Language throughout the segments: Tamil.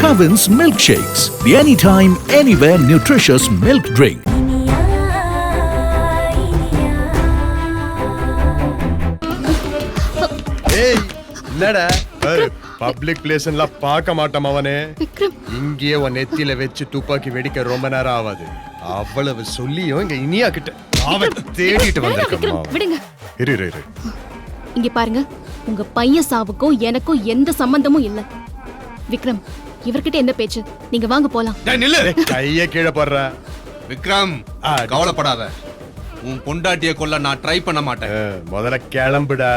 Cavin's Milkshakes, the anytime, anywhere nutritious milk drink. ஏய் என்னடா பாரு பப்ளிக் பிளேஸ்ல பார்க்க மாட்டோம் அவனே. இங்கேயே உன் நெத்தியில வச்சு துப்பாக்கி வெடிக்க ரொம்ப நேரம் ஆகாது. அவ்வளவு சொல்லியும் இங்க இனியா கிட்ட அவன் தேடிட்டு வந்திருக்கான். விடுங்க. இரு இங்க பாருங்க, உங்க பையன் சாவுக்கும் எனக்கும் எந்த சம்பந்தமும் இல்ல. விக்ரம், இவர்கிட்ட என்ன பேச்சு? நீங்க வாங்க போலாம். கைய கீழே போடுற. விக்ரம், கவலைப்படாத. உன் பொண்டாட்டிய கொல்ல நான் ட்ரை பண்ண மாட்டேன். முதல்ல கிளம்புடா.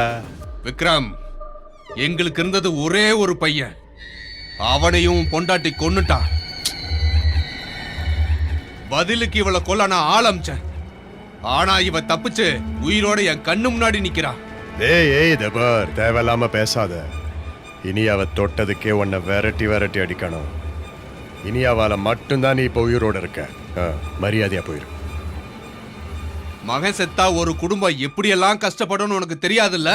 விக்ரம், எங்களுக்கு இருந்தது ஒரே ஒரு பையன். அவனையும் பொண்டாட்டி கொன்னுட்டா. பதிலுக்கு இவளை கொல்ல நான் ஆரம்பிச்சேன். ஆனா இவ தப்பிச்சு உயிரோட என் கண்ணு முன்னாடி நிக்கிறா. ஏய் தபார், தேவையில்லாம பேசாத. இனியாவை தொட்டதுக்கே உன்னை விரட்டி அடிக்கணும். இனியாவால மட்டும்தான் நீ இப்ப உயிரோட இருக்க. மரியாதையா போயிரு. மகன் செத்தா ஒரு குடும்பம் எப்படியெல்லாம் கஷ்டப்படும் உனக்கு தெரியாதுல்ல?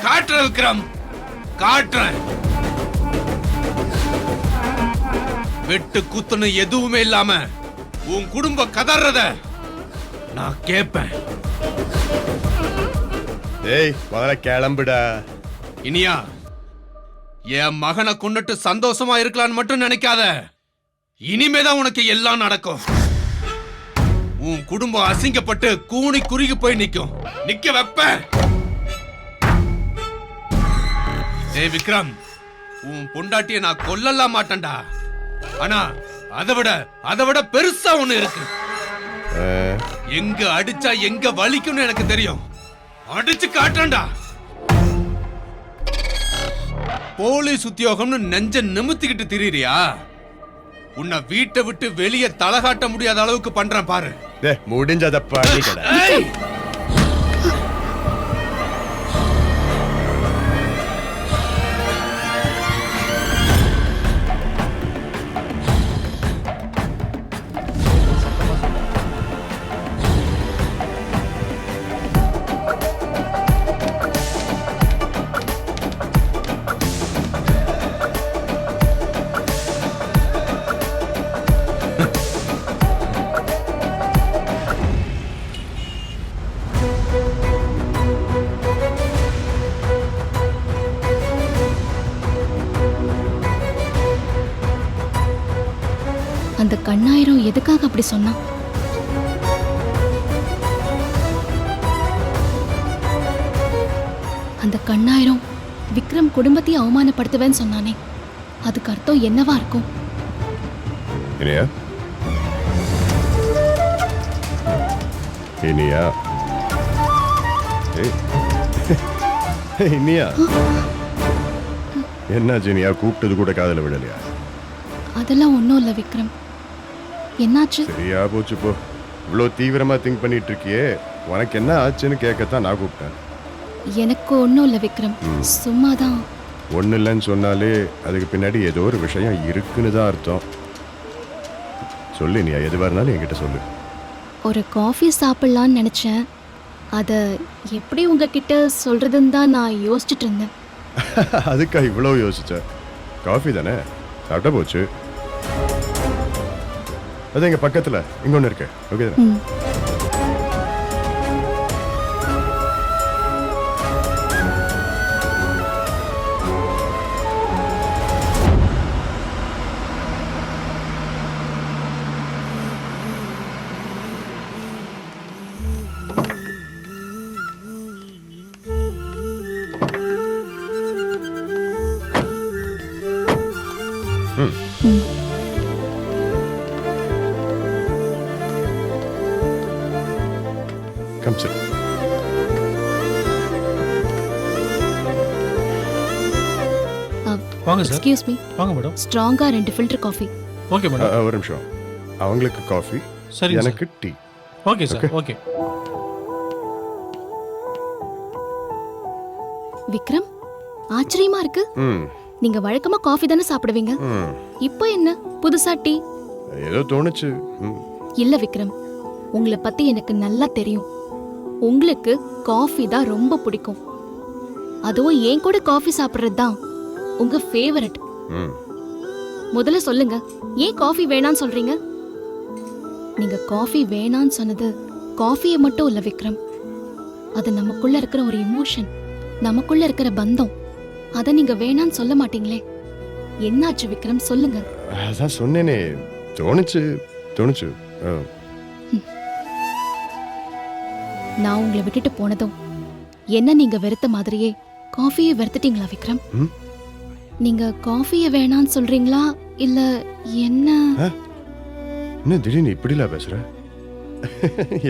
காட்டுறேன் விக்ரம், காட்டுறேன். வெட்டு குத்துன்னு எதுவுமே இல்லாம உன் குடும்பம் கதறத நான் கேட்பேன். ஏய் முதல்ல கிளம்புடா. இனியா, என் மகனை கொண்டுட்டு சந்தோஷமா இருக்கலான்னு மட்டும் நினைக்காத. இனிமேதான் உனக்கு எல்லாம் நடக்கும். உன் குடும்பம் அசிங்கப்பட்டு கூனி குறுகி போய் நிக்கும். நிக்க வைப்ப. ஏய் விக்ரம், உன் பொண்டாட்டிய நான் கொல்லலாம் மாட்டேன்டா. ஆனா அதை விட பெருசா ஒண்ணு இருக்கு. எங்க அடிச்சா எங்க வலிக்கும்னு எனக்கு தெரியும். அடிச்சு காட்டேன்டா. போலீஸ் உத்தியோகம்னு நெஞ்ச நிமித்திக்கிட்டு திரியிறியா? உன்னை வீட்டை விட்டு வெளியே தலகாட்ட முடியாத அளவுக்கு பண்றேன் பாரு. முடிஞ்சதப்பா. அந்த கண்ணாயிரம் எதுக்காக அப்படி சொன்னா? அந்த கண்ணாயிரம் விக்ரம் குடும்பத்தை அவமானப்படுத்துவேன்னு சொன்னானே, அதுக்கு அர்த்தம் என்னவா இருக்கும்? இனியா இனியா என்ன ஜினியா, கூப்பிட்டது கூட காதல விடலையா? அதெல்லாம் ஒண்ணும் இல்ல விக்ரம். என்னாச்சு? சரியா போச்சு போ. இவ்வளவு தீவிரமா திங்க் பண்ணிட்டு இருக்கியே, உனக்கு என்ன ஆச்சுன்னு கேட்கத்தான் நான் கூப்பிட்டேன். எனக்கு ஒண்ணும் இல்ல விக்ரம், சும்மாதான். ஒண்ணு இல்லைன்னு சொன்னாலே அதுக்கு பின்னாடி ஏதோ ஒரு விஷயம் இருக்குன்னு தான் அர்த்தம். சொல்லு நீ, எதுவாக இருந்தாலும் என்கிட்ட சொல்லு. ஒரு காஃபி சாப்பிடலான்னு நினைச்சேன். அதை எப்படி உங்ககிட்ட சொல்றதுன்னு தான் நான் யோசிச்சுட்டு இருந்தேன். அதுக்கா இவ்வளோ யோசிச்ச? காஃபி தானே, சாப்பிட்டா போச்சு. அது எங்க பக்கத்துல இங்க ஒன்று இருக்கு. ஓகே தானே? Come sit. வாங்க சார். Excuse me. வாங்க மேடம். ஸ்ட்ராங்கா 2 ஃபில்டர் காஃபி. Okay madam. ஒரு நிமிஷம். அவங்களுக்கு காஃபி, சரி எனக்கு tea. Okay sir. Okay. Vikram, ஆச்சரியமா இருக்கு. நீங்க வழக்கமா காஃபி தானே சாப்பிடுவீங்க, இப்போ என்ன புதுசா டீ? ஏதோ தோணுச்சு. இல்ல விக்ரம், உங்களை பத்தி எனக்கு நல்லா தெரியும். உங்களுக்கு காஃபி தான் ரொம்ப பிடிக்கும். அதுவும் ஏன் கூட காஃபி சாப்பிடுறது தான் உங்க ஃபேவரட். முதல்ல சொல்லுங்க, ஏன் காஃபி வேணான்னு சொல்றீங்க? நீங்க காஃபி வேணான்னு சொன்னது காஃபியை மட்டும் இல்ல விக்ரம், அது நமக்குள்ள இருக்கிற ஒரு எமோஷன், நமக்குள்ள இருக்கிற பந்தம். அத நீங்க வேணான்னு சொல்ல மாட்டீங்களே, என்னாச்சு விக்ரம் சொல்லுங்க. அதான் சொன்னேனே, தோணுச்சு. நான் உங்களை விட்டுட்டு போனதும் என்ன நீங்க வெறுத்த மாதிரியே காஃபியை வெறுத்துட்டீங்களா விக்ரம்? நீங்க காஃபியை வேணான்னு சொல்றீங்களா இல்ல என்ன? என்ன திடீர்னு இப்படிலாம் பேசுற?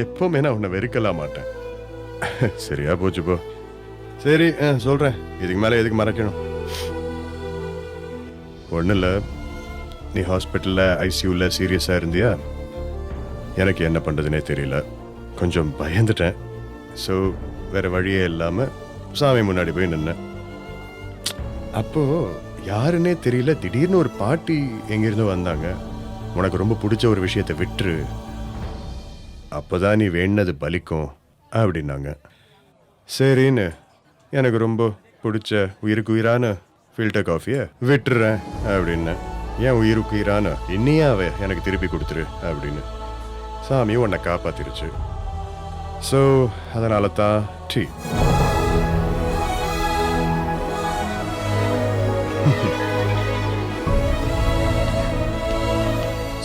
எப்பவுமே நான் உன்னை வெறுக்கலாம் மாட்டேன். சரியா போச்சு போ. சரி சொல்றேன், இதுக்கு மேல எதுக்கு மறைக்கணும்? ஒன்றும் இல்லை, நீ ஹாஸ்பிட்டலில் ஐசியூவில் சீரியஸாக இருந்தியா? எனக்கு என்ன பண்ணுறதுனே தெரியல, கொஞ்சம் பயந்துட்டேன். ஸோ வேறு வழியே இல்லாமல் சாமி முன்னாடி போய் நின்னேன். அப்போது யாருன்னே தெரியல, திடீர்னு ஒரு பாட்டி எங்கேருந்தோ வந்தாங்க. உனக்கு ரொம்ப பிடிச்ச ஒரு விஷயத்தை விட்டுரு, அப்போதான் நீ வேண்டது பலிக்கும் அப்படின்னாங்க. சரின்னு எனக்கு ரொம்ப பிடிச்ச உயிருக்கு உயிரான ஃபில்டர் காஃபியை விட்டுறேன் அப்படின்னு. ஏன் உயிருக்கு உயிரான இன்னியாவே எனக்கு திருப்பி கொடுத்துரு அப்படின்னு சாமி உன்னை காப்பாத்திருச்சு. ஸோ அதனால தான் tea.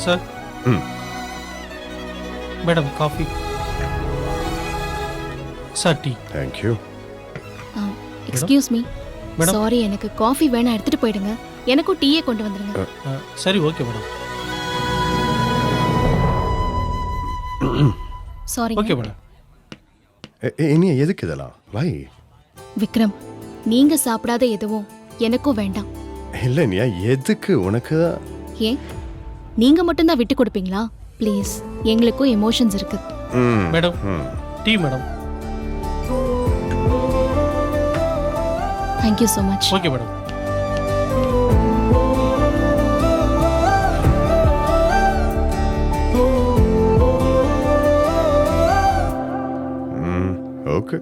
Sir. Madam coffee. Sir tea. Thank you. Excuse me, madam. Sorry, எனக்கு காஃபி வேணா, எடுத்துட்டு போயிடுங்க. எனக்கும் டீயே கொண்டு வந்துருங்க. சரி okay madam. Sorry. Okay madam. இனி எதுக்கு இதெல்லாம்? வை விக்ரம், நீங்க சாப்பிடாத எதுவும் எனக்கும் வேண்டாம். இல்லை நீ எதுக்கு? உனக்கு தான். ஏன் நீங்க மட்டும்தான் விட்டு கொடுப்பீங்களா? ப்ளீஸ், எங்களுக்கும் எமோஷன்ஸ் இருக்கு. Madam tea madam. Thank you so much. Okay madam. Okay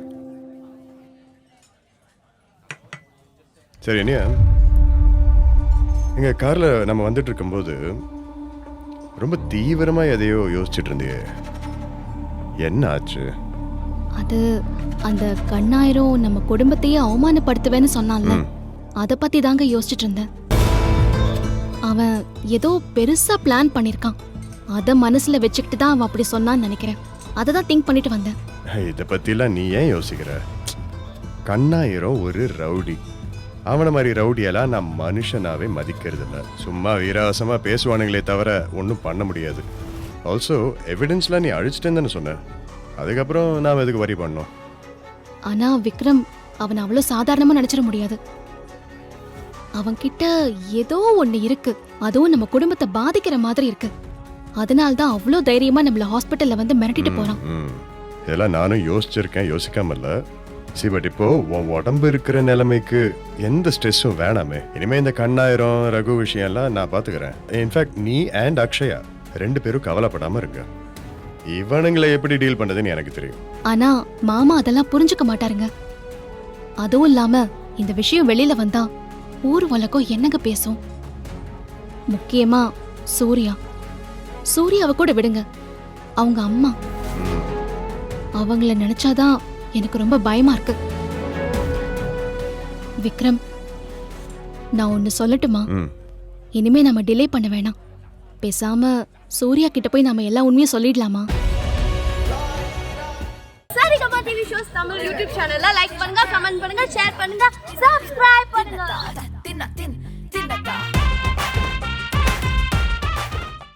சரி. இனியா, எங்க கார்ல நம்ம வந்துட்டு இருக்கும்போது ரொம்ப தீவிரமா எதையோ யோசிச்சுட்டு இருந்தியே, என்ன ஆச்சு? அது அந்த கண்ணாயிரம் நம்ம குடும்பத்தையே அவமானப்படுத்துவேன்னு சொன்னான்ல, அத பத்தி தாங்க யோசிச்சுட்டு இருந்தேன். அவன் ஏதோ பெருசா பிளான் பண்ணிருக்கான், அத மனசுல வச்சுக்கிட்டு தான் அவன் அப்படி சொன்னான்னு நினைக்கிறேன். அதை தான் திங்க் பண்ணிட்டு வந்தேன். இதை பத்திலாம் நீ ஏன் யோசிக்கிற? கண்ணாயிரம் ஒரு ரவுடி. அவனை மாதிரி ரவுடியெல்லாம் நான் மனுஷனாவே மதிக்கிறது இல்லை. சும்மா வீராசமா பேசுவானுங்களே தவிர ஒன்றும் பண்ண முடியாது. ஆல்சோ எவிடன்ஸ்லாம் நீ அழிச்சிட்டேன்னு தானே சொன்ன. அதுக்கப்புறம் நாம் எதுக்கு வரி பண்ணோம்? ஆனா விக்ரம், அவன் அவ்வளோ சாதாரணமா நினைச்சிட முடியாது. அவன்கிட்ட ஏதோ ஒண்ணு இருக்கு, அதுவும் நம்ம குடும்பத்தை பாதிக்கிற மாதிரி இருக்கு. அதனால்தான் அவ்வளோ தைரியமா நம்மள ஹாஸ்பிட்டல்ல வந்து மிரட்டிட்டு போறான். இதெல்லாம் நானும் யோசிச்சிருக்கேன், யோசிக்காம இல்ல. சி, பட் இப்போ உன் உடம்பு இருக்கிற நிலைமைக்கு எந்த ஸ்ட்ரெஸ்ஸும் வேணாமே. இனிமே இந்த கண்ணாயிரம் ரகு விஷயம்லாம் நான் பாத்துக்கிறேன். இன்ஃபேக்ட் நீ அண்ட் அக்ஷயா 2 பேரும் கவலைப்படாம இருங்க. இவனுங்களை எப்படி டீல் பண்றதுன்னு எனக்கு தெரியும். ஆனா மாமா அதெல்லாம் புரிஞ்சுக்க மாட்டாருங்க. அதுவும் இல்லாம இந்த விஷயம் வெளியில வந்தா ஊர் உலகம் என்னங்க பேசும்? முக்கியமா சூர்யாவை கூட விடுங்க, அவங்க அம்மா, அவங்கள நினைச்சாதான் எனக்கு ரொம்ப பயமா இருக்கு. விக்ரம், நான் ஒன்னு சொல்லட்டுமா? இனிமே நம்ம டிலே பண்ண வேணாம். பேசாம சூர்யா கிட்ட போய் நாம எல்லா உண்மையும் சொல்லிடலாமா? Saregama TV shows Tamil YouTube சேனல்ல லைக் பண்ணுங்க, கமெண்ட் பண்ணுங்க, ஷேர் பண்ணுங்க, சப்ஸ்கிரைப் பண்ணுங்க.